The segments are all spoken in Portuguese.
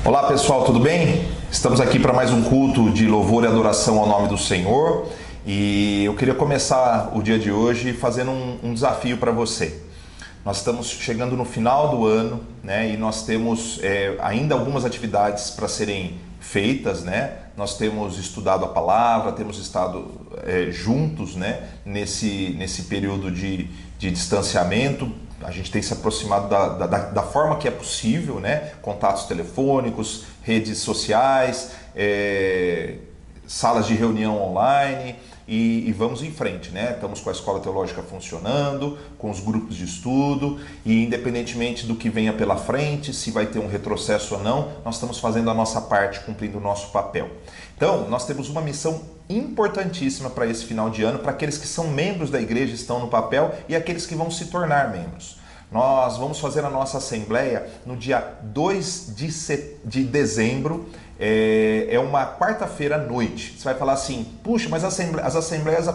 Olá pessoal, tudo bem? Estamos aqui para mais um culto de louvor e adoração ao nome do Senhor e eu queria começar o dia de hoje fazendo um desafio para você. Nós estamos chegando no final do ano, né? E nós temos ainda algumas atividades para serem feitas, né? Nós temos estudado a palavra, temos estado juntos, né? Nesse período de distanciamento. A gente tem se aproximado da forma que é possível, né? Contatos telefônicos, redes sociais, salas de reunião online e vamos em frente, né? Estamos com a escola teológica funcionando, com os grupos de estudo e independentemente do que venha pela frente, se vai ter um retrocesso ou não, nós estamos fazendo a nossa parte, cumprindo o nosso papel. Então, nós temos uma missão importantíssima para esse final de ano, para aqueles que são membros da igreja, estão no papel e aqueles que vão se tornar membros. Nós vamos fazer a nossa assembleia no dia 2 de dezembro, é uma quarta-feira à noite. Você vai falar assim, puxa, mas as assembleias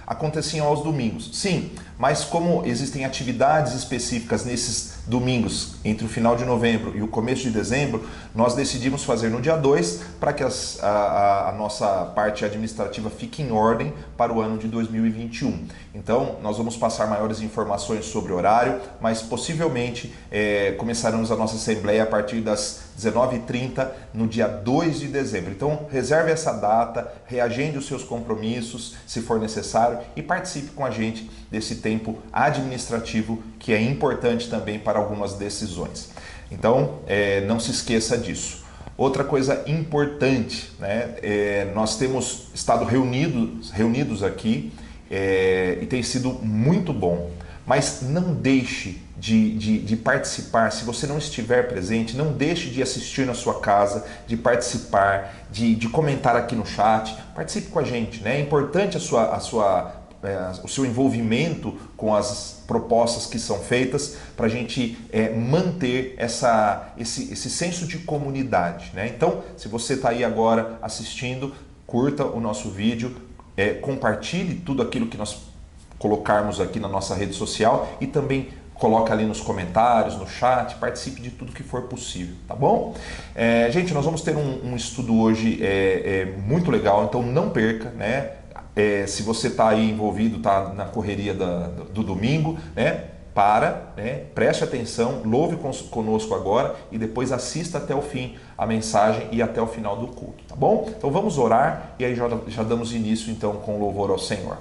aconteciam aos domingos. Sim, mas como existem atividades específicas nesses domingos, entre o final de novembro e o começo de dezembro, nós decidimos fazer no dia 2 para que a nossa parte administrativa fique em ordem para o ano de 2021. Então, nós vamos passar maiores informações sobre o horário, mas possivelmente começaremos a nossa assembleia a partir das 19h30 no dia 2 de dezembro. Então, reserve essa data, reagende os seus compromissos, se for necessário, e participe com a gente desse tempo administrativo que é importante também para algumas decisões. Então, não se esqueça disso. Outra coisa importante, né? Nós temos estado reunidos aqui e tem sido muito bom, mas não deixe de participar. Se você não estiver presente, não deixe de assistir na sua casa, de participar, de comentar aqui no chat. Participe com a gente, né? É importante o seu envolvimento com as propostas que são feitas para a gente manter esse senso de comunidade, né? Então, se você está aí agora assistindo, curta o nosso vídeo, compartilhe tudo aquilo que nós colocarmos aqui na nossa rede social e também coloca ali nos comentários, no chat, participe de tudo que for possível, tá bom? Gente, nós vamos ter um estudo hoje muito legal, então não perca, né? Se você está aí envolvido, está na correria do domingo, né? Preste atenção, louve conosco agora e depois assista até o fim a mensagem e até o final do culto, tá bom? Então vamos orar e aí já damos início então com o louvor ao Senhor.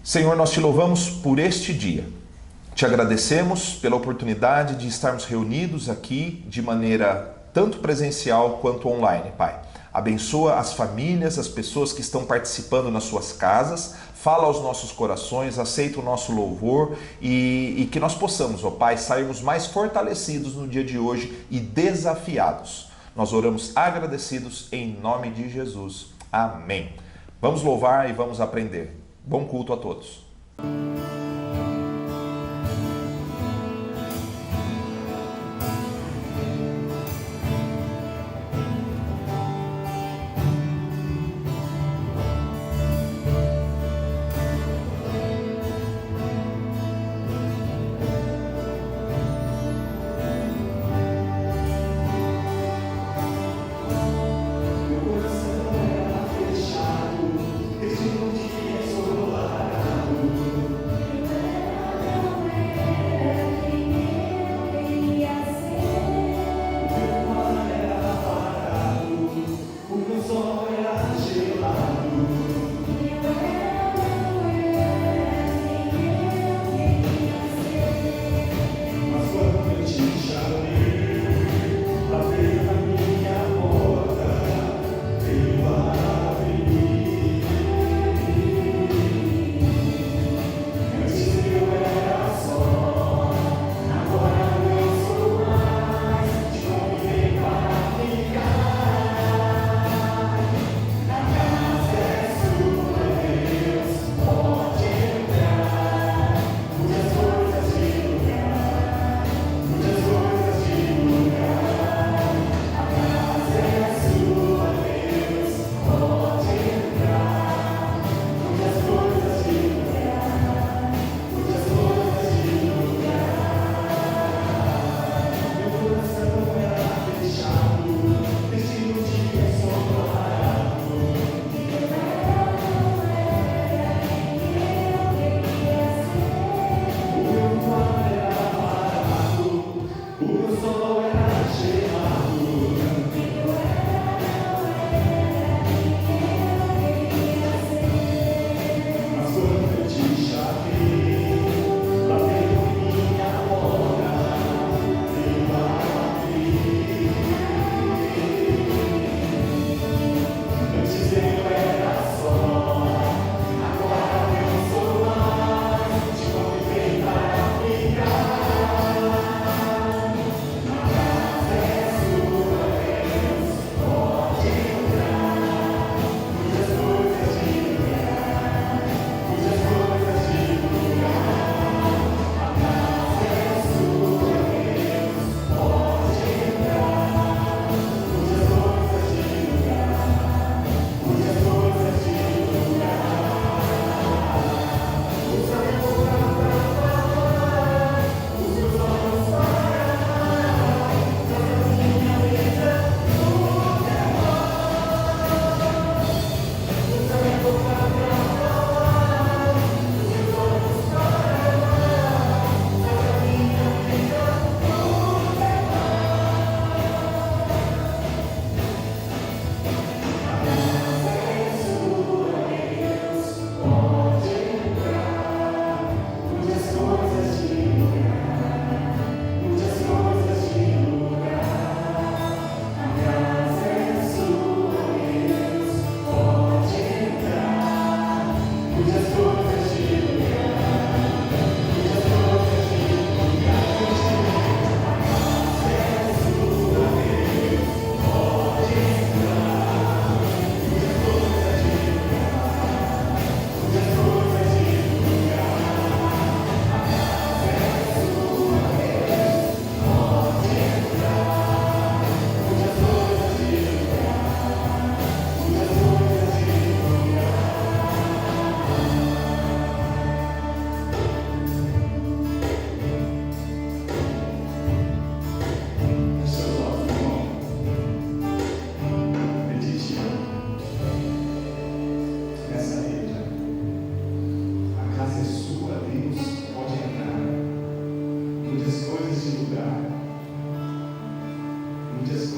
Senhor, nós te louvamos por este dia. Te agradecemos pela oportunidade de estarmos reunidos aqui de maneira tanto presencial quanto online, Pai. Abençoa as famílias, as pessoas que estão participando nas suas casas, fala aos nossos corações, aceita o nosso louvor e que nós possamos, ó Pai, sairmos mais fortalecidos no dia de hoje e desafiados. Nós oramos agradecidos em nome de Jesus. Amém. Vamos louvar e vamos aprender. Bom culto a todos. Fechado, esse não tinha solo largado.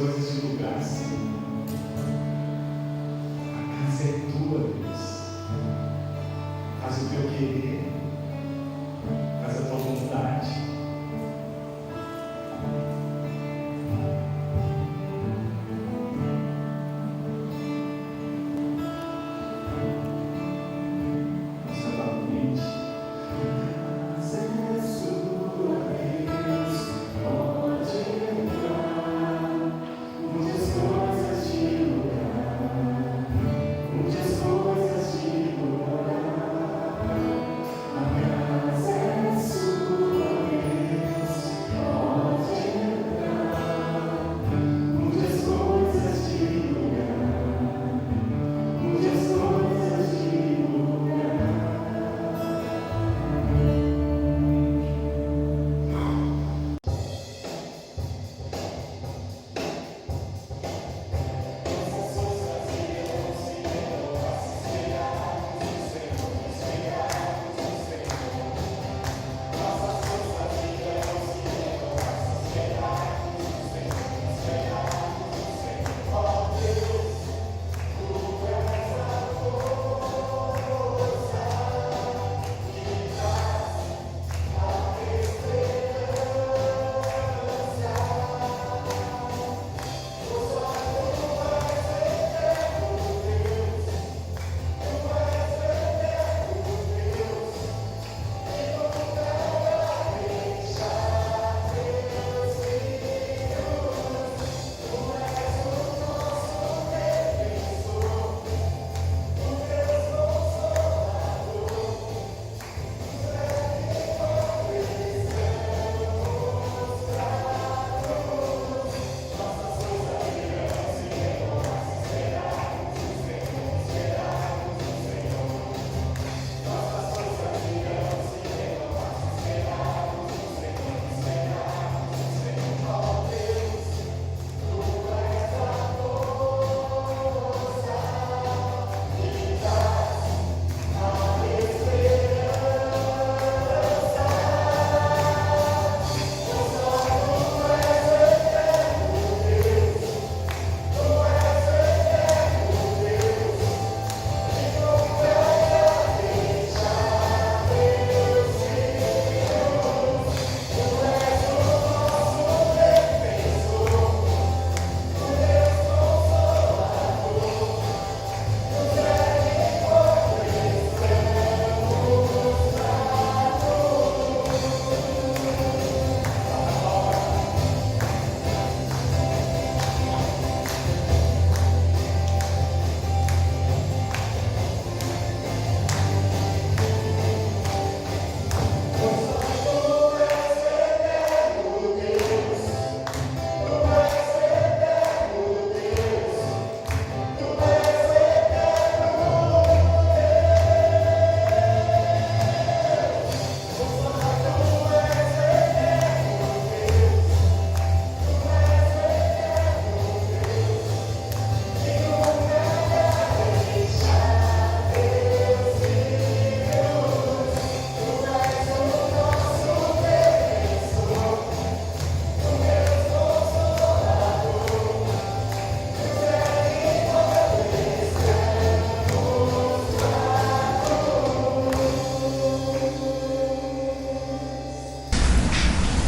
coisas de lugar, Senhor. A casa é tua, Deus. Faz o teu querer, faz a tua vontade.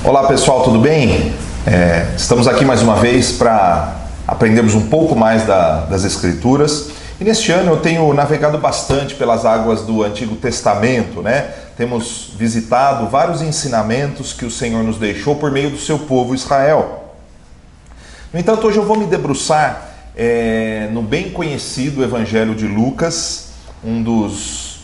Olá pessoal, tudo bem? Estamos aqui mais uma vez para aprendermos um pouco mais das Escrituras. E neste ano eu tenho navegado bastante pelas águas do Antigo Testamento, né? Temos visitado vários ensinamentos que o Senhor nos deixou por meio do seu povo Israel. No entanto, hoje eu vou me debruçar no bem conhecido Evangelho de Lucas, um dos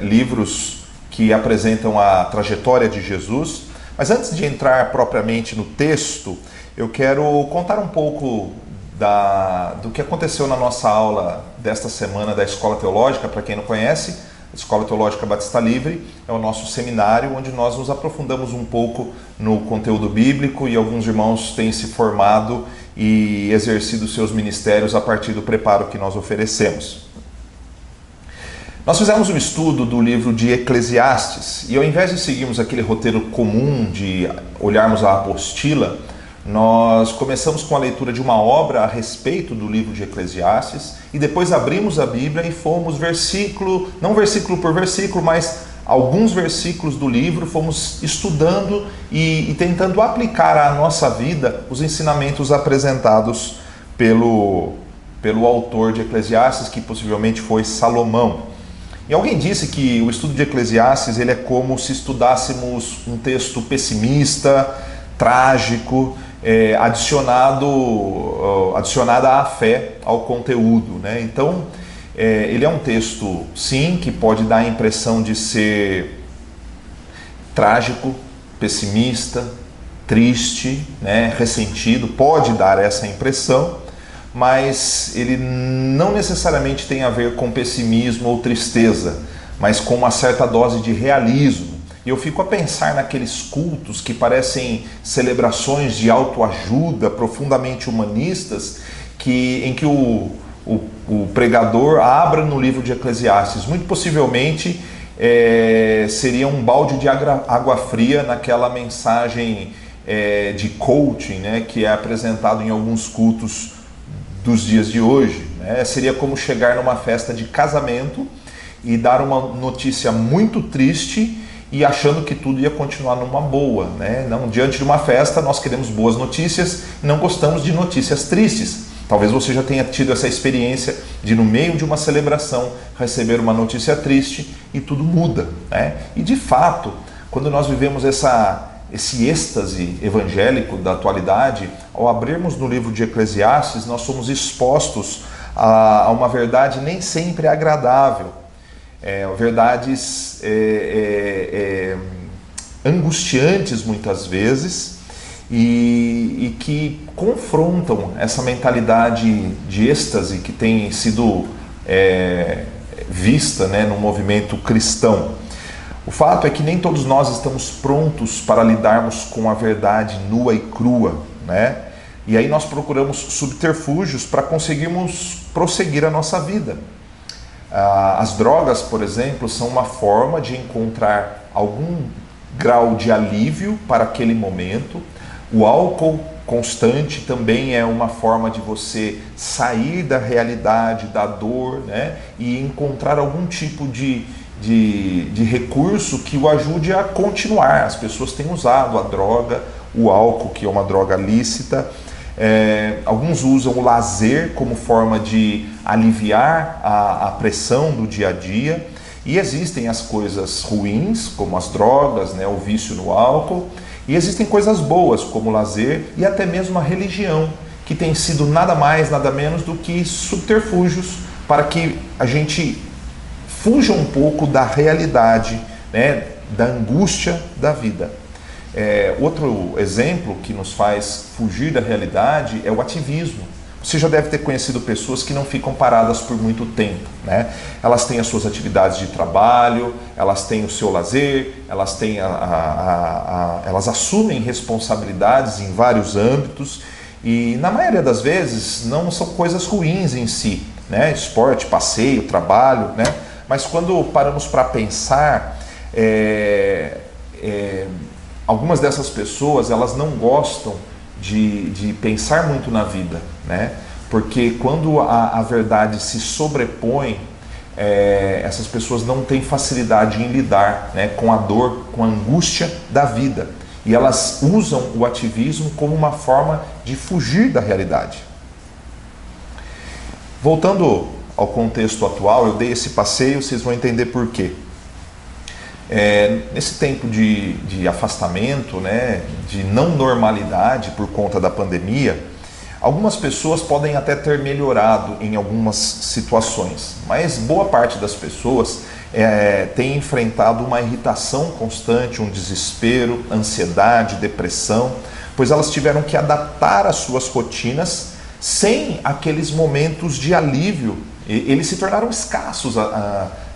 livros que apresentam a trajetória de Jesus. Mas antes de entrar propriamente no texto, eu quero contar um pouco do que aconteceu na nossa aula desta semana da Escola Teológica. Para quem não conhece, a Escola Teológica Batista Livre é o nosso seminário onde nós nos aprofundamos um pouco no conteúdo bíblico e alguns irmãos têm se formado e exercido seus ministérios a partir do preparo que nós oferecemos. Nós fizemos um estudo do livro de Eclesiastes e ao invés de seguirmos aquele roteiro comum de olharmos a apostila, Nós começamos com a leitura de uma obra a respeito do livro de Eclesiastes e depois abrimos a Bíblia e fomos versículo, não versículo por versículo, mas alguns versículos do livro, fomos estudando e tentando aplicar à nossa vida os ensinamentos apresentados pelo autor de Eclesiastes, que possivelmente foi Salomão. E alguém disse que o estudo de Eclesiastes ele é como se estudássemos um texto pessimista, trágico, adicionada à fé, ao conteúdo, né? Então, ele é um texto, sim, que pode dar a impressão de ser trágico, pessimista, triste, né? Ressentido, pode dar essa impressão, mas ele não necessariamente tem a ver com pessimismo ou tristeza, mas com uma certa dose de realismo. E eu fico a pensar naqueles cultos que parecem celebrações de autoajuda profundamente humanistas, em que o pregador abra no livro de Eclesiastes. Muito possivelmente seria um balde de água fria naquela mensagem de coaching, né, que é apresentado em alguns cultos dos dias de hoje, né? Seria como chegar numa festa de casamento e dar uma notícia muito triste e achando que tudo ia continuar numa boa, né? Não, diante de uma festa nós queremos boas notícias e não gostamos de notícias tristes. Talvez você já tenha tido essa experiência de, no meio de uma celebração, receber uma notícia triste e tudo muda, né? E de fato, quando nós vivemos esse êxtase evangélico da atualidade, ao abrirmos no livro de Eclesiastes, nós somos expostos a uma verdade nem sempre agradável, verdades angustiantes muitas vezes e que confrontam essa mentalidade de êxtase que tem sido vista, né, no movimento cristão. O fato é que nem todos nós estamos prontos para lidarmos com a verdade nua e crua, né? E aí nós procuramos subterfúgios para conseguirmos prosseguir a nossa vida. As drogas, por exemplo, são uma forma de encontrar algum grau de alívio para aquele momento. O álcool constante também é uma forma de você sair da realidade, da dor, né? E encontrar algum tipo de recurso que o ajude a continuar. As pessoas têm usado a droga, o álcool, que é uma droga lícita. Alguns usam o lazer como forma de aliviar a pressão do dia a dia. E existem as coisas ruins, como as drogas, né, o vício no álcool. E existem coisas boas, como o lazer e até mesmo a religião, que tem sido nada mais, nada menos do que subterfúgios para que a gente fuja um pouco da realidade, né, da angústia da vida. Outro exemplo que nos faz fugir da realidade é o ativismo. Você já deve ter conhecido pessoas que não ficam paradas por muito tempo, né? Elas têm as suas atividades de trabalho, elas têm o seu lazer, elas têm elas assumem responsabilidades em vários âmbitos e na maioria das vezes não são coisas ruins em si, né? Esporte, passeio, trabalho, né? Mas quando paramos para pensar, algumas dessas pessoas elas não gostam de pensar muito na vida, né? Porque quando a verdade se sobrepõe, essas pessoas não têm facilidade em lidar, né, com a dor, com a angústia da vida. E elas usam o ativismo como uma forma de fugir da realidade. Voltando ao contexto atual, eu dei esse passeio, vocês vão entender por quê. Nesse tempo de afastamento, né, de não normalidade por conta da pandemia, algumas pessoas podem até ter melhorado em algumas situações, mas boa parte das pessoas tem enfrentado uma irritação constante, um desespero, ansiedade, depressão, pois elas tiveram que adaptar as suas rotinas sem aqueles momentos de alívio. Eles se tornaram escassos,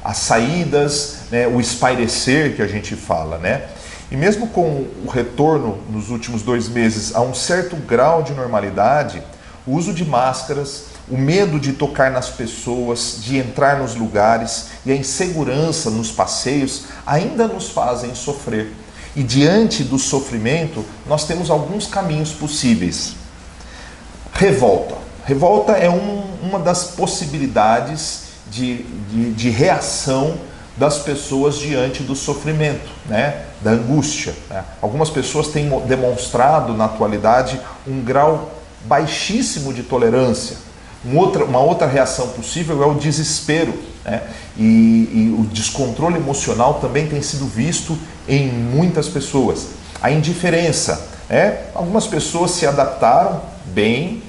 as saídas, né, o espairecer que a gente fala, né? E mesmo com o retorno nos últimos 2 meses a um certo grau de normalidade, o uso de máscaras, o medo de tocar nas pessoas, de entrar nos lugares e a insegurança nos passeios ainda nos fazem sofrer. E diante do sofrimento, nós temos alguns caminhos possíveis. Revolta. Revolta é uma das possibilidades de reação das pessoas diante do sofrimento, né? Da angústia. Né? Algumas pessoas têm demonstrado na atualidade um grau baixíssimo de tolerância. Uma outra reação possível é o desespero, né? E o descontrole emocional também tem sido visto em muitas pessoas. A indiferença, né? Algumas pessoas se adaptaram bem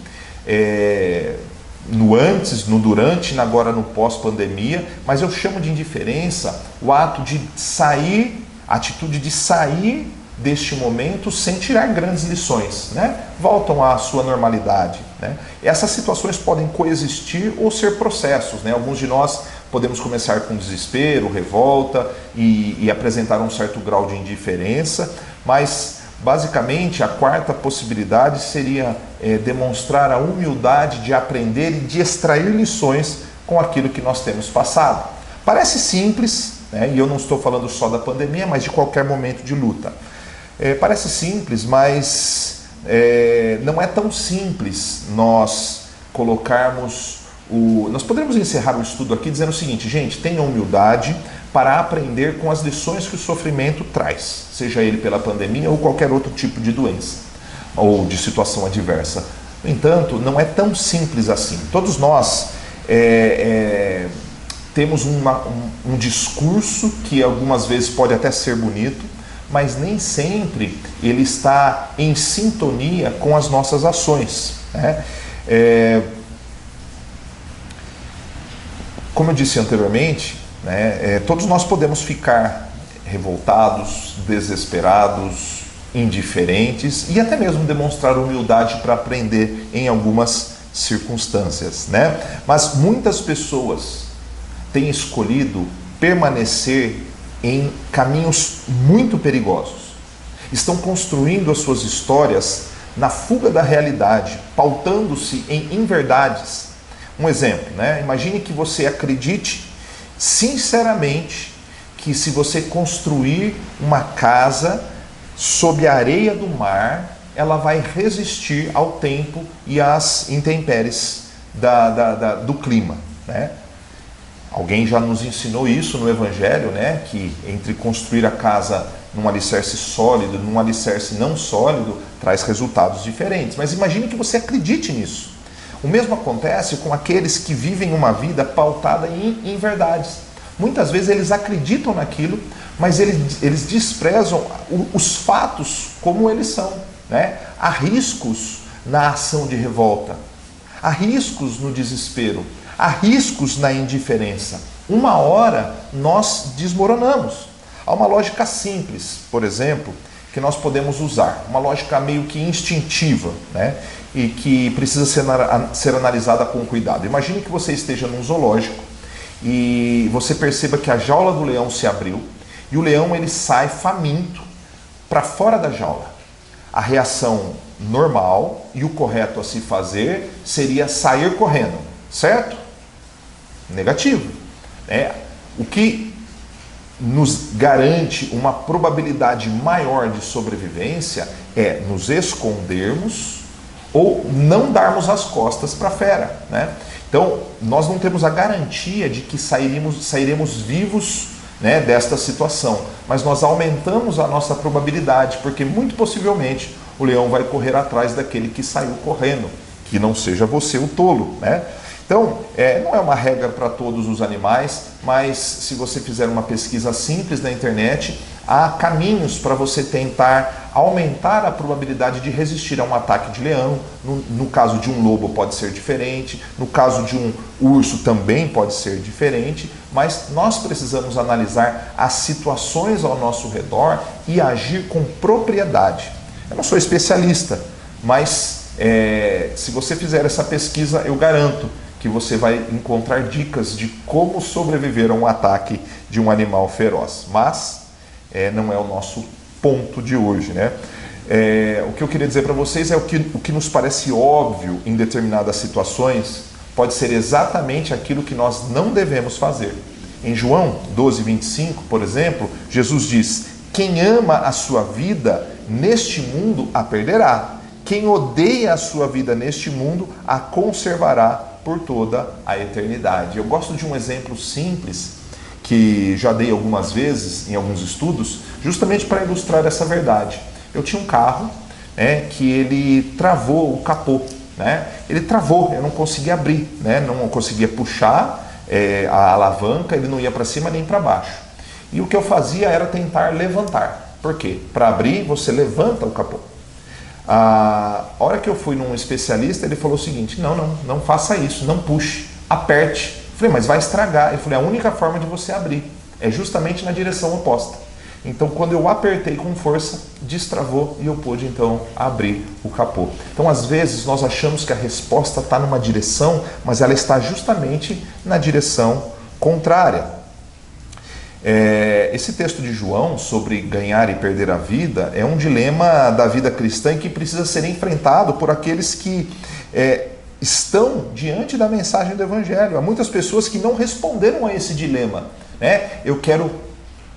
no antes, no durante, agora no pós-pandemia, mas eu chamo de indiferença o ato de sair, a atitude de sair deste momento sem tirar grandes lições, né? Voltam à sua normalidade, né? Essas situações podem coexistir ou ser processos, né? Alguns de nós podemos começar com desespero, revolta e apresentar um certo grau de indiferença, mas basicamente a quarta possibilidade seria demonstrar a humildade de aprender e de extrair lições com aquilo que nós temos passado. Parece simples, né? E eu não estou falando só da pandemia, mas de qualquer momento de luta. Parece simples, mas não é tão simples nós colocarmos Nós poderíamos encerrar o estudo aqui dizendo o seguinte: gente, tenham humildade para aprender com as lições que o sofrimento traz, seja ele pela pandemia ou qualquer outro tipo de doença ou de situação adversa. No entanto, não é tão simples assim. Todos nós temos um discurso que algumas vezes pode até ser bonito, mas nem sempre ele está em sintonia com as nossas ações, né? Como eu disse anteriormente, né, todos nós podemos ficar revoltados, desesperados, indiferentes e até mesmo demonstrar humildade para aprender em algumas circunstâncias, né? Mas muitas pessoas têm escolhido permanecer em caminhos muito perigosos. Estão construindo as suas histórias na fuga da realidade, pautando-se em inverdades. Um exemplo, né? Imagine que você acredite sinceramente que se você construir uma casa sob a areia do mar, ela vai resistir ao tempo e às intempéries do clima, né? Alguém já nos ensinou isso no Evangelho, né? Que entre construir a casa num alicerce sólido, num alicerce não sólido, traz resultados diferentes. Mas imagine que você acredite nisso. O mesmo acontece com aqueles que vivem uma vida pautada em verdades. Muitas vezes eles acreditam naquilo, mas eles desprezam os fatos como eles são, né? Há riscos na ação de revolta, há riscos no desespero, há riscos na indiferença. Uma hora nós desmoronamos. Há uma lógica simples, por exemplo, que nós podemos usar, uma lógica meio que instintiva, né? E que precisa ser analisada com cuidado. Imagine que você esteja num zoológico e você perceba que a jaula do leão se abriu e o leão ele sai faminto para fora da jaula. A reação normal e o correto a se fazer seria sair correndo, certo? Negativo. O que nos garante uma probabilidade maior de sobrevivência é nos escondermos ou não darmos as costas para a fera, né? Então, nós não temos a garantia de que sairemos vivos, né, desta situação, mas nós aumentamos a nossa probabilidade, porque muito possivelmente o leão vai correr atrás daquele que saiu correndo, que não seja você o tolo, né? Então, não é uma regra para todos os animais, mas se você fizer uma pesquisa simples na internet, há caminhos para você tentar aumentar a probabilidade de resistir a um ataque de leão. No caso de um lobo pode ser diferente, no caso de um urso também pode ser diferente, mas nós precisamos analisar as situações ao nosso redor e agir com propriedade. Eu não sou especialista, mas se você fizer essa pesquisa, eu garanto que você vai encontrar dicas de como sobreviver a um ataque de um animal feroz. Mas não é o nosso ponto de hoje, né? O que eu queria dizer para vocês é o que nos parece óbvio em determinadas situações pode ser exatamente aquilo que nós não devemos fazer. Em João 12:25, por exemplo, Jesus diz: Quem ama a sua vida neste mundo a perderá. Quem odeia a sua vida neste mundo a conservará por toda a eternidade. Eu gosto de um exemplo simples que já dei algumas vezes em alguns estudos, justamente para ilustrar essa verdade. Eu tinha um carro, que ele travou o capô, ele travou, eu não conseguia abrir, não conseguia puxar a alavanca, ele não ia para cima nem para baixo. E o que eu fazia era tentar levantar. Por quê? Para abrir, você levanta o capô. A hora que eu fui num especialista, ele falou o seguinte: não faça isso, não puxe, aperte. Eu falei, mas vai estragar. Ele falou, a única forma de você abrir é justamente na direção oposta. Então, quando eu apertei com força, destravou e eu pude, então, abrir o capô. Então, às vezes, nós achamos que a resposta está numa direção, mas ela está justamente na direção contrária. Esse texto de João sobre ganhar e perder a vida é um dilema da vida cristã que precisa ser enfrentado por aqueles que estão diante da mensagem do Evangelho. Há muitas pessoas que não responderam a esse dilema. Eu quero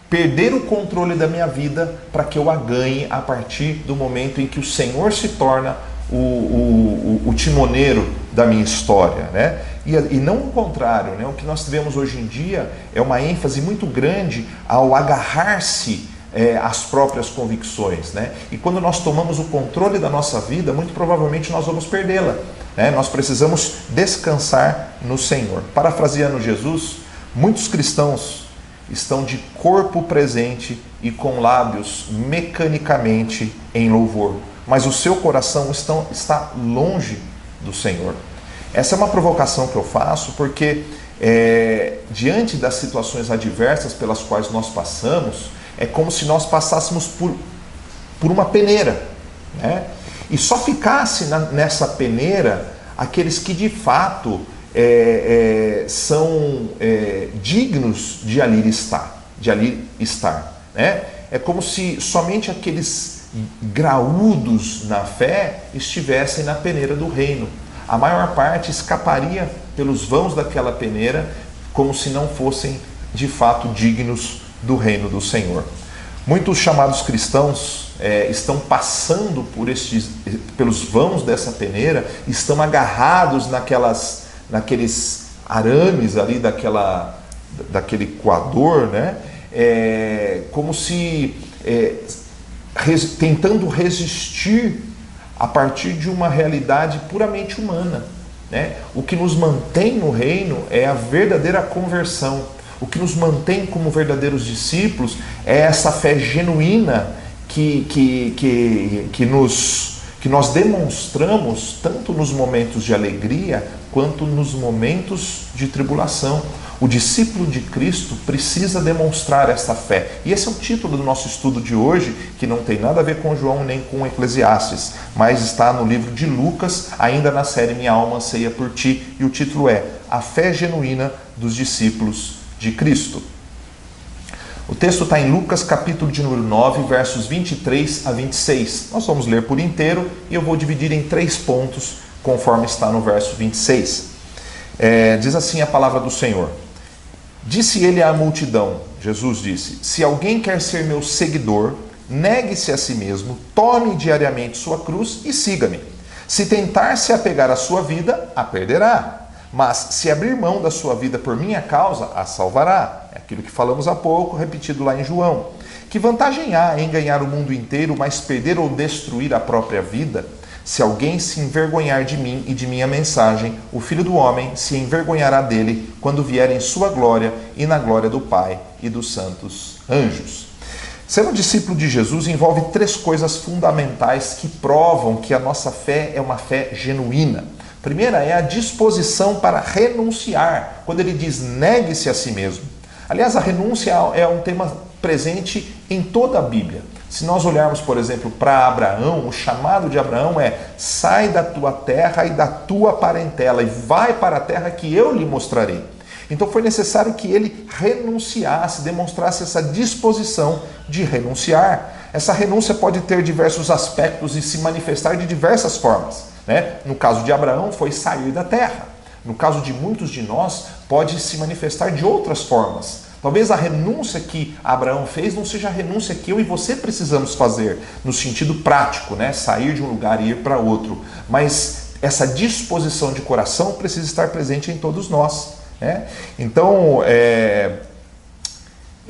perder o controle da minha vida para que eu a ganhe a partir do momento em que o Senhor se torna o timoneiro da minha história, E não o contrário, O que nós vemos hoje em dia é uma ênfase muito grande ao agarrar-se às próprias convicções, E quando nós tomamos o controle da nossa vida, muito provavelmente nós vamos perdê-la, Nós precisamos descansar no Senhor. Parafraseando Jesus, muitos cristãos estão de corpo presente e com lábios mecanicamente em louvor, mas o seu coração está longe do Senhor. Essa é uma provocação que eu faço porque diante das situações adversas pelas quais nós passamos, é como se nós passássemos por uma peneira, E só ficasse nessa peneira aqueles que de fato são dignos de ali estar. É como se somente aqueles graúdos na fé estivessem na peneira do reino. A maior parte escaparia pelos vãos daquela peneira como se não fossem de fato dignos do reino do Senhor. Muitos chamados cristãos estão passando pelos vãos dessa peneira, estão agarrados naqueles arames ali daquele coador, como se tentando resistir a partir de uma realidade puramente humana, O que nos mantém no reino é a verdadeira conversão. O que nos mantém como verdadeiros discípulos é essa fé genuína que nós demonstramos tanto nos momentos de alegria quanto nos momentos de tribulação. O discípulo de Cristo precisa demonstrar essa fé. E esse é o título do nosso estudo de hoje, que não tem nada a ver com João nem com Eclesiastes, mas está no livro de Lucas, ainda na série Minha Alma Anseia por Ti, e o título é A Fé Genuína dos Discípulos de Cristo. O texto está em Lucas, capítulo de número 9, versos 23 a 26. Nós vamos ler por inteiro e eu vou dividir em 3 pontos, conforme está no verso 26. Diz assim a palavra do Senhor. Disse ele à multidão, Jesus disse, se alguém quer ser meu seguidor, negue-se a si mesmo, tome diariamente sua cruz e siga-me. Se tentar se apegar à sua vida, a perderá. Mas se abrir mão da sua vida por minha causa, a salvará. É aquilo que falamos há pouco, repetido lá em João. Que vantagem há em ganhar o mundo inteiro, mas perder ou destruir a própria vida? Se alguém se envergonhar de mim e de minha mensagem, o Filho do Homem se envergonhará dele quando vier em sua glória e na glória do Pai e dos santos anjos. Ser um discípulo de Jesus envolve 3 coisas fundamentais que provam que a nossa fé é uma fé genuína. A primeira é a disposição para renunciar, quando ele diz negue-se a si mesmo. Aliás, a renúncia é um tema presente em toda a Bíblia. Se nós olharmos, por exemplo, para Abraão, o chamado de Abraão é sai da tua terra e da tua parentela e vai para a terra que eu lhe mostrarei. Então foi necessário que ele renunciasse, demonstrasse essa disposição de renunciar. Essa renúncia pode ter diversos aspectos e se manifestar de diversas formas, No caso de Abraão foi sair da terra. No caso de muitos de nós, pode se manifestar de outras formas. Talvez a renúncia que Abraão fez não seja a renúncia que eu e você precisamos fazer, no sentido prático, né? Sair de um lugar e ir para outro. Mas essa disposição de coração precisa estar presente em todos nós, né? Então, é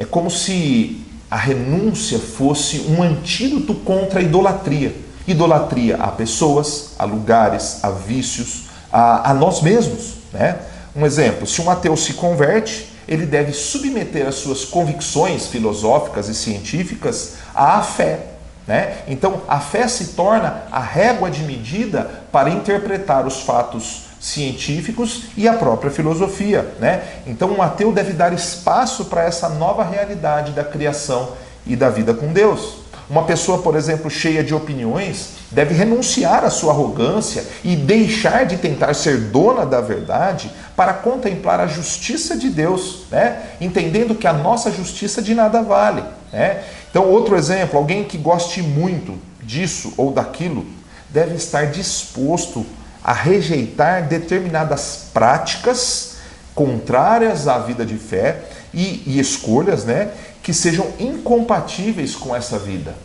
como se a renúncia fosse um antídoto contra a idolatria. Idolatria a pessoas, a lugares, a vícios, a nós mesmos, né? Um exemplo, se um ateu se converte, ele deve submeter as suas convicções filosóficas e científicas à fé, né? Então, a fé se torna a régua de medida para interpretar os fatos científicos e a própria filosofia, né? Então, um ateu deve dar espaço para essa nova realidade da criação e da vida com Deus. Uma pessoa, por exemplo, cheia de opiniões, deve renunciar à sua arrogância e deixar de tentar ser dona da verdade para contemplar a justiça de Deus, né? Entendendo que a nossa justiça de nada vale, né? Então, outro exemplo, alguém que goste muito disso ou daquilo, deve estar disposto a rejeitar determinadas práticas contrárias à vida de fé e escolhas, né, que sejam incompatíveis com essa vida.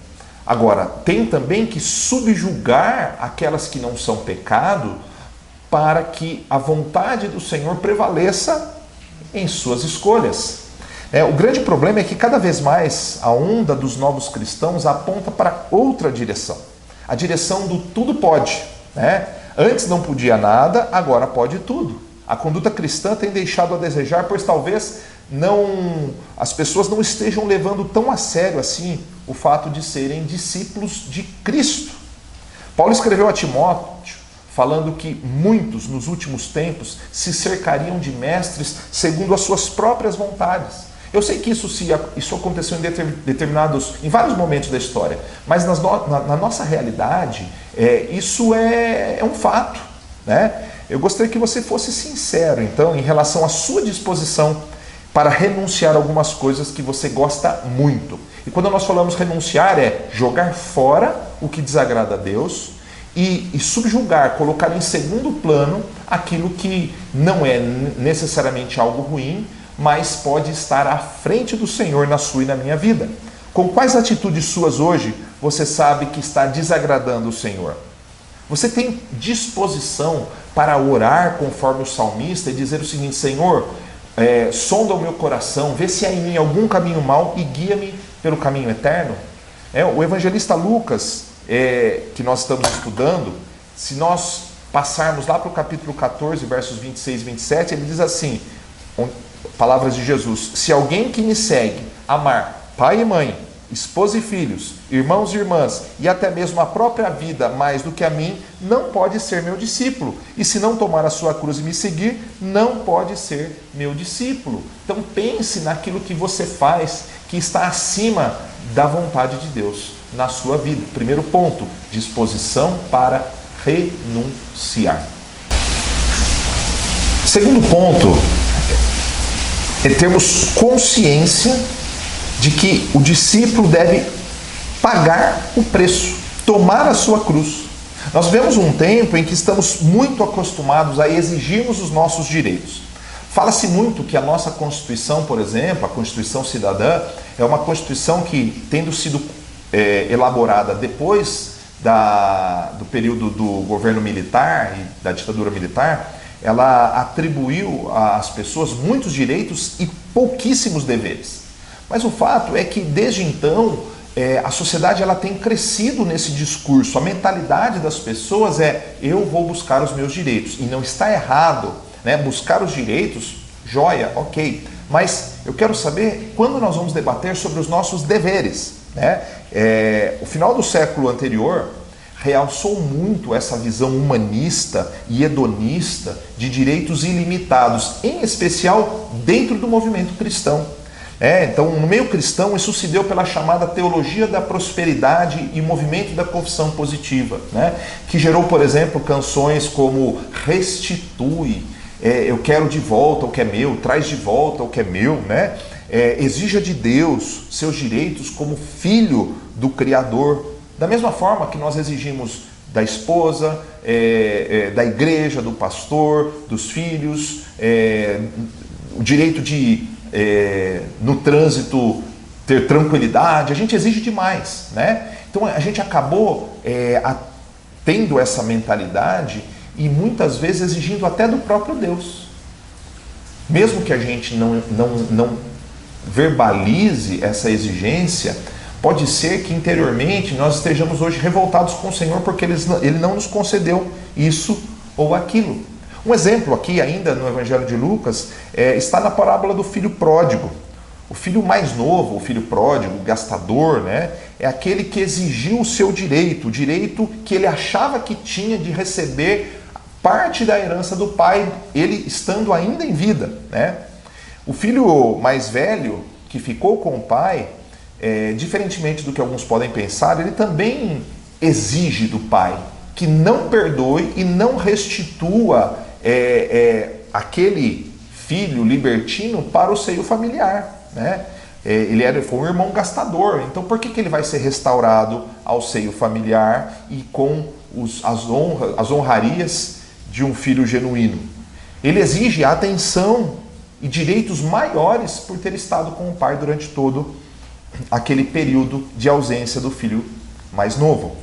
Agora, tem também que subjugar aquelas que não são pecado para que a vontade do Senhor prevaleça em suas escolhas. O grande problema é que cada vez mais a onda dos novos cristãos aponta para outra direção. A direção do tudo pode, né? Antes não podia nada, agora pode tudo. A conduta cristã tem deixado a desejar, pois talvez as pessoas não estejam levando tão a sério assim o fato de serem discípulos de Cristo. Paulo escreveu a Timóteo falando que muitos nos últimos tempos se cercariam de mestres segundo as suas próprias vontades. Eu sei que isso aconteceu em vários momentos da história, mas na nossa realidade, isso é um fato, né? Eu gostaria que você fosse sincero, então, em relação à sua disposição para renunciar a algumas coisas que você gosta muito. E quando nós falamos renunciar, é jogar fora o que desagrada a Deus e subjugar, colocar em segundo plano aquilo que não é necessariamente algo ruim, mas pode estar à frente do Senhor na sua e na minha vida. Com quais atitudes suas hoje você sabe que está desagradando o Senhor? Você tem disposição para orar conforme o salmista e dizer o seguinte: Senhor, sonda o meu coração, vê se há em mim algum caminho mau e guia-me pelo caminho eterno? O evangelista Lucas, que nós estamos estudando, se nós passarmos lá para o capítulo 14, versos 26 e 27, ele diz assim, palavras de Jesus: se alguém que me segue amar pai e mãe, esposa e filhos, irmãos e irmãs, e até mesmo a própria vida mais do que a mim, não pode ser meu discípulo. E se não tomar a sua cruz e me seguir, não pode ser meu discípulo. Então pense naquilo que você faz, que está acima da vontade de Deus na sua vida. Primeiro ponto, disposição para renunciar. Segundo ponto, é termos consciência de que o discípulo deve pagar o preço, tomar a sua cruz. Nós vivemos um tempo em que estamos muito acostumados a exigirmos os nossos direitos. Fala-se muito que a nossa Constituição, por exemplo, a Constituição Cidadã, é uma Constituição que, tendo sido elaborada depois do período do governo militar e da ditadura militar, ela atribuiu às pessoas muitos direitos e pouquíssimos deveres. Mas o fato é que, desde então, a sociedade ela tem crescido nesse discurso. A mentalidade das pessoas é: eu vou buscar os meus direitos. E não está errado, né? Buscar os direitos, joia, ok. Mas eu quero saber quando nós vamos debater sobre os nossos deveres, né? O final do século anterior realçou muito essa visão humanista e hedonista de direitos ilimitados, em especial dentro do movimento cristão. Então, no meio cristão, isso se deu pela chamada teologia da prosperidade e movimento da confissão positiva, né? Que gerou, por exemplo, canções como Restitui, eu quero de volta o que é meu, traz de volta o que é meu, né? Exija de Deus seus direitos como filho do Criador, da mesma forma que nós exigimos da esposa, da igreja, do pastor, dos filhos, o direito de no trânsito ter tranquilidade, a gente exige demais, né? Então a gente acabou tendo essa mentalidade e muitas vezes exigindo até do próprio Deus. Mesmo que a gente não verbalize essa exigência, pode ser que interiormente nós estejamos hoje revoltados com o Senhor porque Ele não nos concedeu isso ou aquilo. Um exemplo aqui ainda no Evangelho de Lucas está na parábola do filho pródigo. O filho mais novo, o filho pródigo, o gastador, né, é aquele que exigiu o seu direito, o direito que ele achava que tinha de receber parte da herança do pai, ele estando ainda em vida, né? O filho mais velho, que ficou com o pai, diferentemente do que alguns podem pensar, ele também exige do pai que não perdoe e não restitua aquele filho libertino para o seio familiar, né? Foi um irmão gastador, então por que ele vai ser restaurado ao seio familiar e com as honrarias de um filho genuíno? Ele exige atenção e direitos maiores por ter estado com o pai durante todo aquele período de ausência do filho mais novo.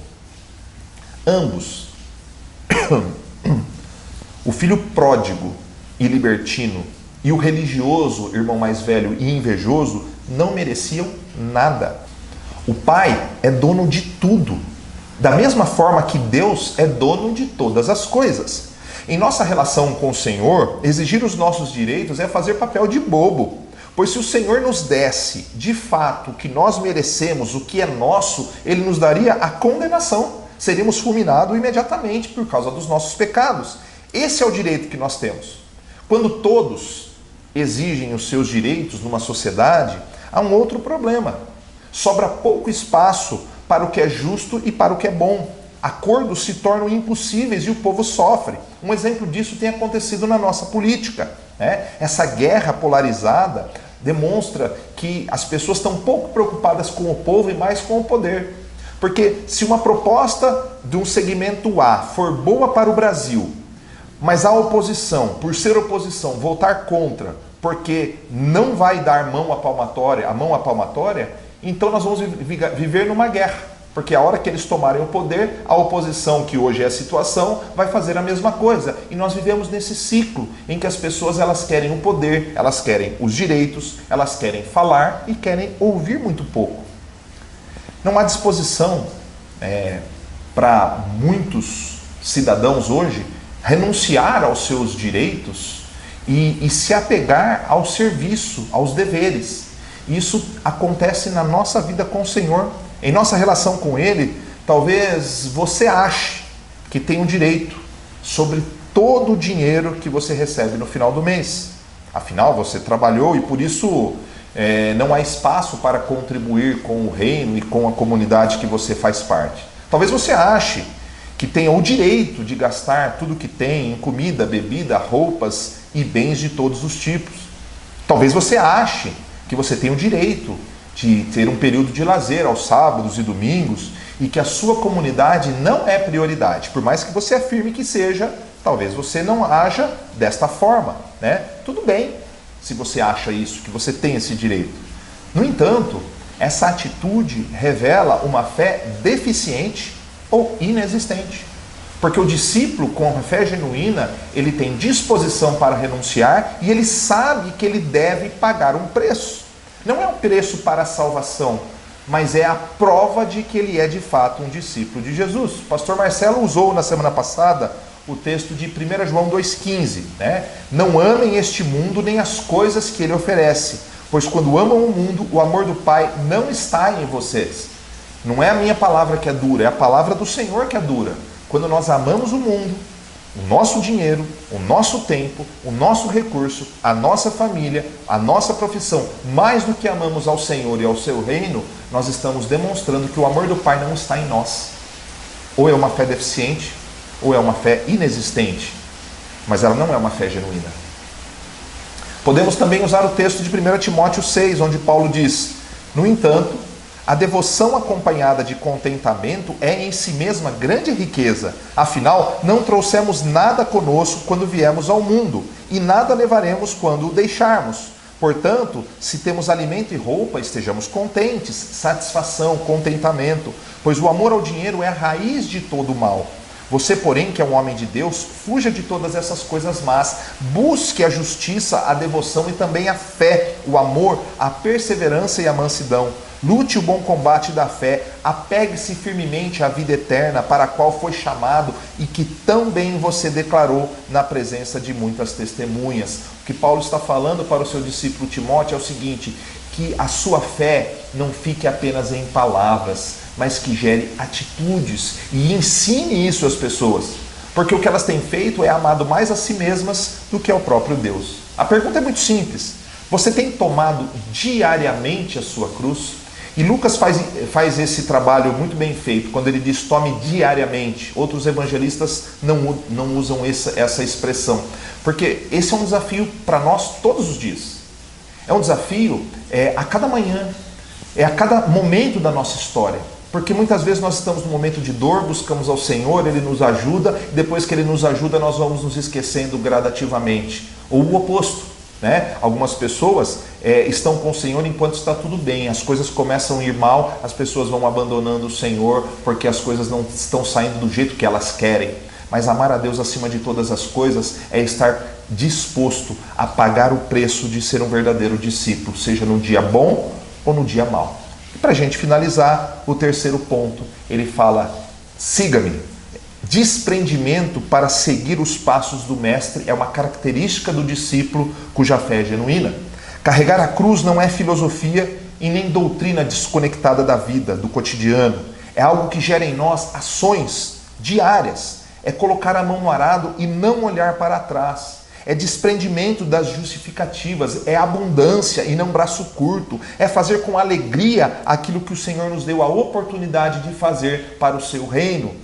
Ambos, o filho pródigo e libertino e o religioso, irmão mais velho e invejoso, não mereciam nada. O pai é dono de tudo, da mesma forma que Deus é dono de todas as coisas. Em nossa relação com o Senhor, exigir os nossos direitos é fazer papel de bobo, pois se o Senhor nos desse, de fato, o que nós merecemos, o que é nosso, Ele nos daria a condenação. Seríamos fulminados imediatamente por causa dos nossos pecados. Esse é o direito que nós temos. Quando todos exigem os seus direitos numa sociedade, há um outro problema. Sobra pouco espaço para o que é justo e para o que é bom. Acordos se tornam impossíveis e o povo sofre. Um exemplo disso tem acontecido na nossa política, né? Essa guerra polarizada demonstra que as pessoas estão pouco preocupadas com o povo e mais com o poder. Porque se uma proposta de um segmento A for boa para o Brasil, mas a oposição, por ser oposição, votar contra, porque não vai dar a mão à palmatória, então nós vamos viver numa guerra. Porque a hora que eles tomarem o poder, a oposição, que hoje é a situação, vai fazer a mesma coisa. E nós vivemos nesse ciclo em que as pessoas elas querem o poder, elas querem os direitos, elas querem falar e querem ouvir muito pouco. Não há disposição para muitos cidadãos hoje renunciar aos seus direitos e se apegar ao serviço, aos deveres. Isso acontece na nossa vida com o Senhor. Em nossa relação com Ele, talvez você ache que tem um direito sobre todo o dinheiro que você recebe no final do mês. Afinal, você trabalhou e por isso não há espaço para contribuir com o reino e com a comunidade que você faz parte. Talvez você ache que tenha o direito de gastar tudo que tem em comida, bebida, roupas e bens de todos os tipos. Talvez você ache que você tem o direito de ter um período de lazer aos sábados e domingos e que a sua comunidade não é prioridade. Por mais que você afirme que seja, talvez você não haja desta forma, né? Tudo bem se você acha isso, que você tem esse direito. No entanto, essa atitude revela uma fé deficiente ou inexistente. Porque o discípulo com a fé genuína, ele tem disposição para renunciar e ele sabe que ele deve pagar um preço. Não é um preço para a salvação, mas é a prova de que ele é de fato um discípulo de Jesus. O pastor Marcelo usou na semana passada o texto de 1 João 2,15, né? Não amem este mundo nem as coisas que ele oferece, pois quando amam o mundo, o amor do Pai não está em vocês. Não é a minha palavra que é dura, é a palavra do Senhor que é dura. Quando nós amamos o mundo, o nosso dinheiro, o nosso tempo, o nosso recurso, a nossa família, a nossa profissão, mais do que amamos ao Senhor e ao seu reino, nós estamos demonstrando que o amor do Pai não está em nós. Ou é uma fé deficiente, ou é uma fé inexistente, mas ela não é uma fé genuína. Podemos também usar o texto de 1 Timóteo 6, onde Paulo diz: no entanto, a devoção acompanhada de contentamento é em si mesma grande riqueza. Afinal, não trouxemos nada conosco quando viemos ao mundo, e nada levaremos quando o deixarmos. Portanto, se temos alimento e roupa, estejamos contentes, satisfação, contentamento, pois o amor ao dinheiro é a raiz de todo o mal. Você, porém, que é um homem de Deus, fuja de todas essas coisas más, busque a justiça, a devoção e também a fé, o amor, a perseverança e a mansidão. Lute o bom combate da fé, apegue-se firmemente à vida eterna para a qual foi chamado e que tão bem você declarou na presença de muitas testemunhas. O que Paulo está falando para o seu discípulo Timóteo é o seguinte, que a sua fé não fique apenas em palavras, mas que gere atitudes e ensine isso às pessoas. Porque o que elas têm feito é amado mais a si mesmas do que ao próprio Deus. A pergunta é muito simples. Você tem tomado diariamente a sua cruz? E Lucas faz esse trabalho muito bem feito, quando ele diz tome diariamente. Outros evangelistas não usam essa expressão. Porque esse é um desafio para nós todos os dias. É um desafio a cada manhã, é a cada momento da nossa história. Porque muitas vezes nós estamos num momento de dor, buscamos ao Senhor, Ele nos ajuda, e depois que Ele nos ajuda, nós vamos nos esquecendo gradativamente. Ou o oposto, né? Algumas pessoas estão com o Senhor enquanto está tudo bem, as coisas começam a ir mal, as pessoas vão abandonando o Senhor, porque as coisas não estão saindo do jeito que elas querem. Mas amar a Deus acima de todas as coisas é estar disposto a pagar o preço de ser um verdadeiro discípulo, seja no dia bom ou no dia mau. E para a gente finalizar, o terceiro ponto, ele fala, siga-me. Desprendimento para seguir os passos do mestre é uma característica do discípulo cuja fé é genuína. Carregar a cruz não é filosofia e nem doutrina desconectada da vida, do cotidiano. É algo que gera em nós ações diárias. É colocar a mão no arado e não olhar para trás. É desprendimento das justificativas, é abundância e não braço curto, é fazer com alegria aquilo que o Senhor nos deu a oportunidade de fazer para o seu reino.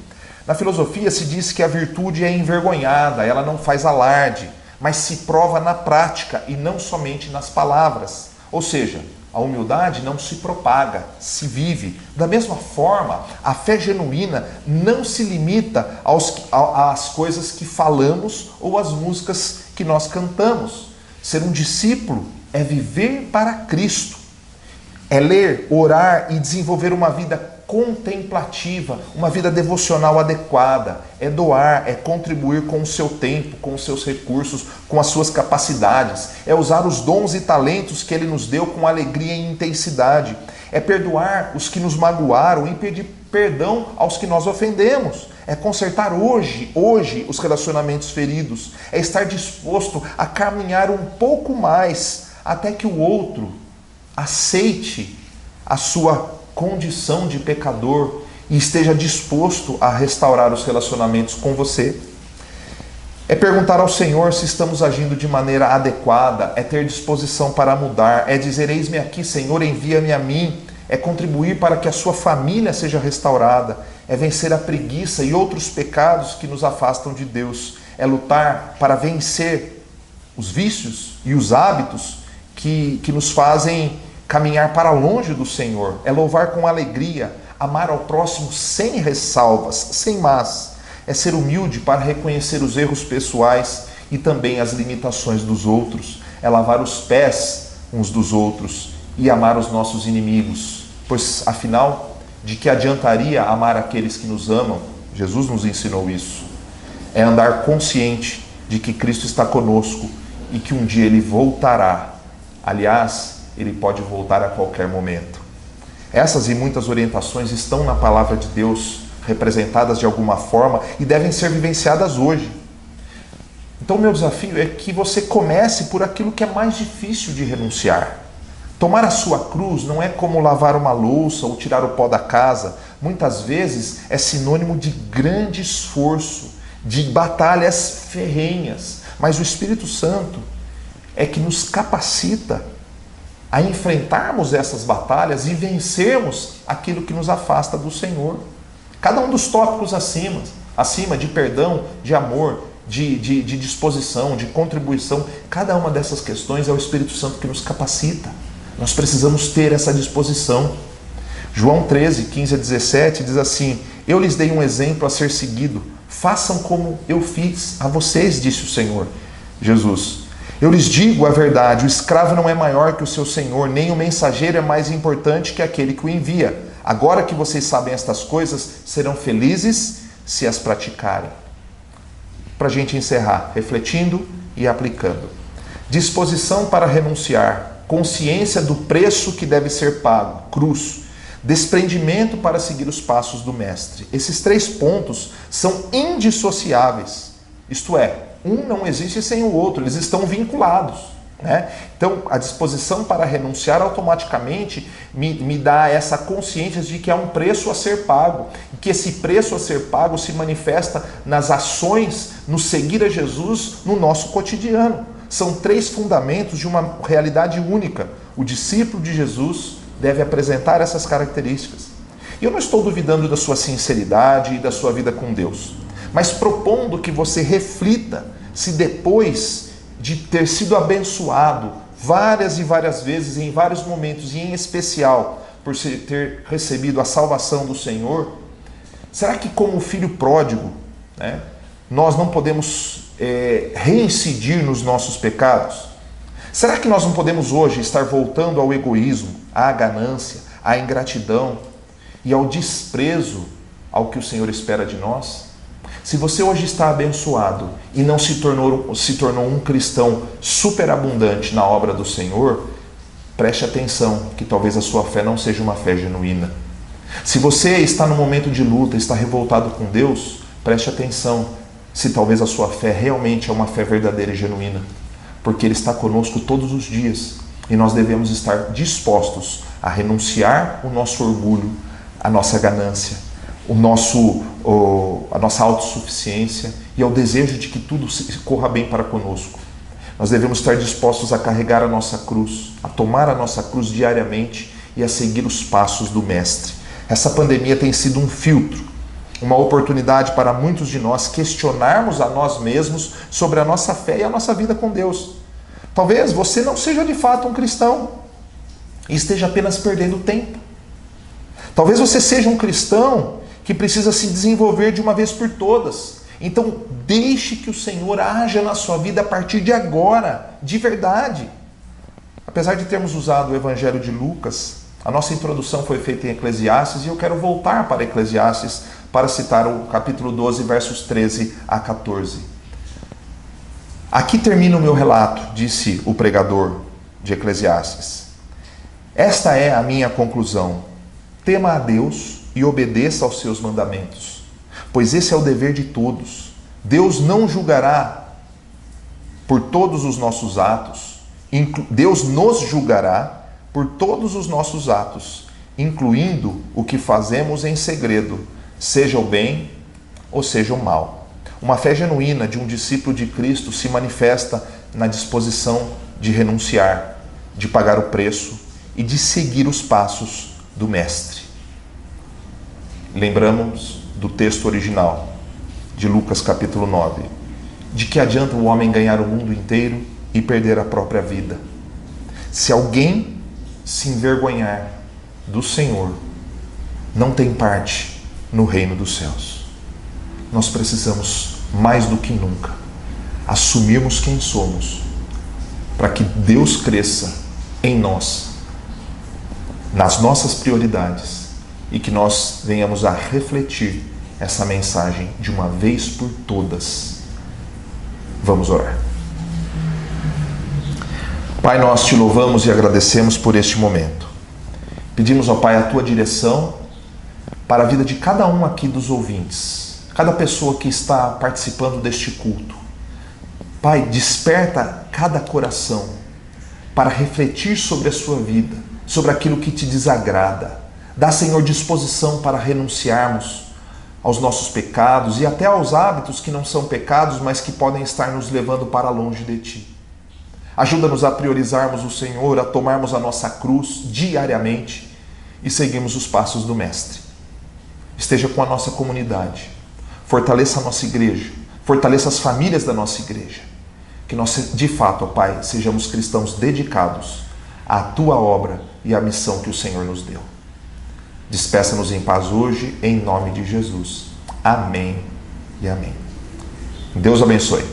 Na filosofia se diz que a virtude é envergonhada, ela não faz alarde, mas se prova na prática e não somente nas palavras. Ou seja, a humildade não se propaga, se vive. Da mesma forma, a fé genuína não se limita às coisas que falamos ou às músicas que nós cantamos. Ser um discípulo é viver para Cristo. É ler, orar e desenvolver uma vida contemplativa, uma vida devocional adequada. É doar, é contribuir com o seu tempo, com os seus recursos, com as suas capacidades. É usar os dons e talentos que Ele nos deu com alegria e intensidade. É perdoar os que nos magoaram e pedir perdão aos que nós ofendemos. É consertar hoje os relacionamentos feridos. É estar disposto a caminhar um pouco mais até que o outro aceite a sua condição de pecador e esteja disposto a restaurar os relacionamentos com você. É perguntar ao Senhor se estamos agindo de maneira adequada, é ter disposição para mudar, é dizer, eis-me aqui, Senhor, envia-me a mim, é contribuir para que a sua família seja restaurada, é vencer a preguiça e outros pecados que nos afastam de Deus, é lutar para vencer os vícios e os hábitos que nos fazem caminhar para longe do Senhor, é louvar com alegria, amar ao próximo sem ressalvas, sem más, é ser humilde para reconhecer os erros pessoais e também as limitações dos outros, é lavar os pés uns dos outros e amar os nossos inimigos, pois afinal, de que adiantaria amar aqueles que nos amam? Jesus nos ensinou isso. É andar consciente de que Cristo está conosco e que um dia Ele voltará. Aliás, Ele pode voltar a qualquer momento. Essas e muitas orientações estão na palavra de Deus, representadas de alguma forma e devem ser vivenciadas hoje. Então, o meu desafio é que você comece por aquilo que é mais difícil de renunciar. Tomar a sua cruz não é como lavar uma louça ou tirar o pó da casa. Muitas vezes é sinônimo de grande esforço, de batalhas ferrenhas. Mas o Espírito Santo é que nos capacita a enfrentarmos essas batalhas e vencermos aquilo que nos afasta do Senhor. Cada um dos tópicos acima de perdão, de amor, de disposição, de contribuição, cada uma dessas questões é o Espírito Santo que nos capacita. Nós precisamos ter essa disposição. João 13, 15 a 17 diz assim, eu lhes dei um exemplo a ser seguido, façam como eu fiz a vocês, disse o Senhor Jesus. Eu lhes digo a verdade, o escravo não é maior que o seu senhor, nem o mensageiro é mais importante que aquele que o envia. Agora que vocês sabem estas coisas, serão felizes se as praticarem. Para a gente encerrar, refletindo e aplicando. Disposição para renunciar, consciência do preço que deve ser pago, cruz. Desprendimento para seguir os passos do Mestre. Esses 3 pontos são indissociáveis. Isto é, um não existe sem o outro, eles estão vinculados, né? Então, a disposição para renunciar automaticamente me dá essa consciência de que há um preço a ser pago, e que esse preço a ser pago se manifesta nas ações, no seguir a Jesus no nosso cotidiano. São 3 fundamentos de uma realidade única. O discípulo de Jesus deve apresentar essas características. E eu não estou duvidando da sua sinceridade e da sua vida com Deus, mas propondo que você reflita se depois de ter sido abençoado várias e várias vezes, em vários momentos, e em especial por ter recebido a salvação do Senhor, será que como filho pródigo, né, nós não podemos reincidir nos nossos pecados? Será que nós não podemos hoje estar voltando ao egoísmo, à ganância, à ingratidão e ao desprezo ao que o Senhor espera de nós? Se você hoje está abençoado e não se tornou um cristão superabundante na obra do Senhor, preste atenção que talvez a sua fé não seja uma fé genuína. Se você está no momento de luta, está revoltado com Deus, preste atenção se talvez a sua fé realmente é uma fé verdadeira e genuína, porque Ele está conosco todos os dias e nós devemos estar dispostos a renunciar o nosso orgulho, a nossa ganância, a nossa autossuficiência e ao desejo de que tudo corra bem para conosco. Nós devemos estar dispostos a carregar a nossa cruz, a tomar a nossa cruz diariamente e a seguir os passos do Mestre. Essa pandemia tem sido um filtro, uma oportunidade para muitos de nós questionarmos a nós mesmos sobre a nossa fé e a nossa vida com Deus. Talvez você não seja de fato um cristão e esteja apenas perdendo tempo. Talvez você seja um cristão que precisa se desenvolver de uma vez por todas. Então, deixe que o Senhor haja na sua vida a partir de agora, de verdade. Apesar de termos usado o Evangelho de Lucas, a nossa introdução foi feita em Eclesiastes e eu quero voltar para Eclesiastes para citar o capítulo 12, versos 13 a 14. Aqui termina o meu relato, disse o pregador de Eclesiastes. Esta é a minha conclusão. Tema a Deus e obedeça aos seus mandamentos, pois esse é o dever de todos. Deus não julgará por todos os nossos atos, Deus nos julgará por todos os nossos atos, incluindo o que fazemos em segredo, seja o bem ou seja o mal. Uma fé genuína de um discípulo de Cristo se manifesta na disposição de renunciar, de pagar o preço e de seguir os passos do Mestre. Lembramos do texto original de Lucas capítulo 9. De que adianta o homem ganhar o mundo inteiro e perder a própria vida? Se alguém se envergonhar do Senhor, não tem parte no reino dos céus. Nós precisamos, mais do que nunca, assumirmos quem somos, para que Deus cresça em nós, nas nossas prioridades, e que nós venhamos a refletir essa mensagem de uma vez por todas. Vamos orar. Pai, nós te louvamos e agradecemos por este momento. Pedimos, ó Pai, a tua direção para a vida de cada um aqui dos ouvintes, cada pessoa que está participando deste culto. Pai, desperta cada coração para refletir sobre a sua vida, sobre aquilo que te desagrada. Dá, Senhor, disposição para renunciarmos aos nossos pecados e até aos hábitos que não são pecados, mas que podem estar nos levando para longe de Ti. Ajuda-nos a priorizarmos o Senhor, a tomarmos a nossa cruz diariamente e seguirmos os passos do Mestre. Esteja com a nossa comunidade, fortaleça a nossa igreja, fortaleça as famílias da nossa igreja. Que nós, de fato, ó Pai, sejamos cristãos dedicados à Tua obra e à missão que o Senhor nos deu. Despeça-nos em paz hoje, em nome de Jesus. Amém e amém. Deus abençoe.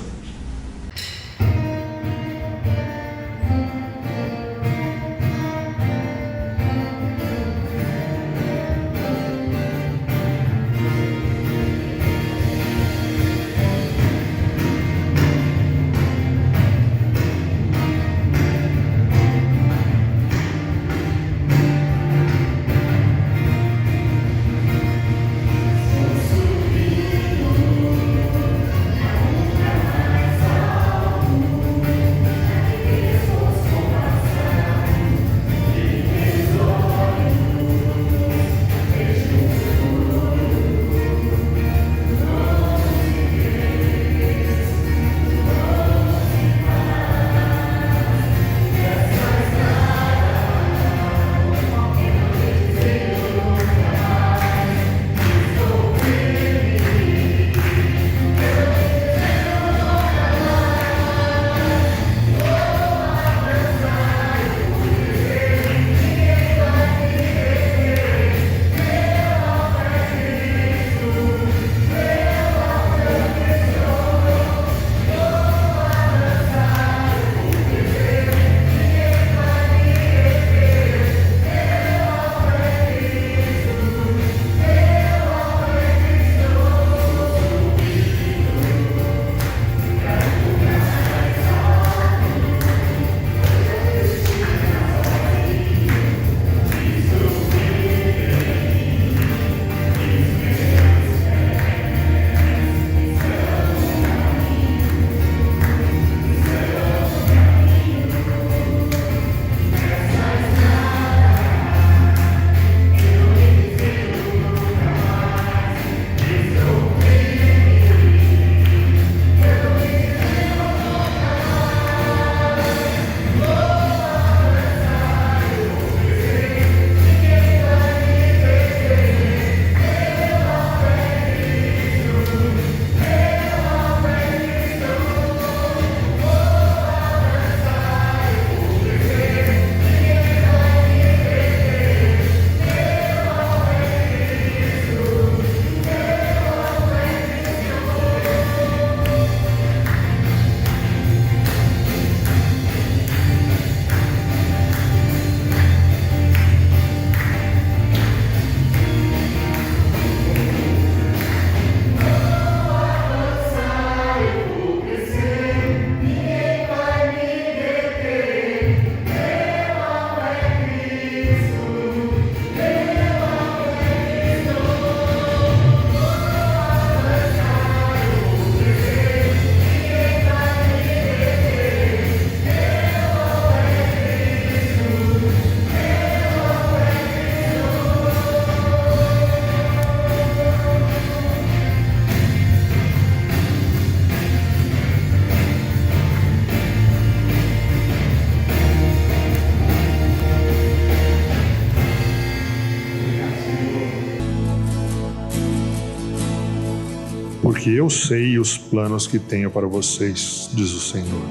Porque eu sei os planos que tenho para vocês, diz o Senhor.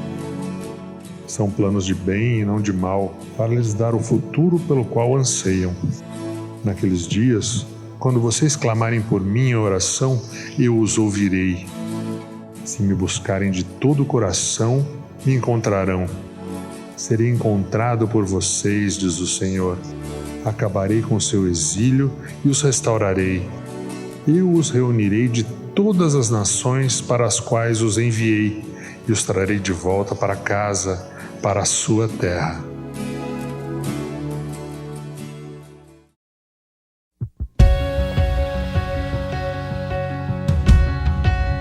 São planos de bem e não de mal, para lhes dar o futuro pelo qual anseiam. Naqueles dias, quando vocês clamarem por mim em oração, eu os ouvirei. Se me buscarem de todo o coração, me encontrarão. Serei encontrado por vocês, diz o Senhor. Acabarei com seu exílio e os restaurarei. Eu os reunirei de todas as nações para as quais os enviei e os trarei de volta para casa, para a sua terra.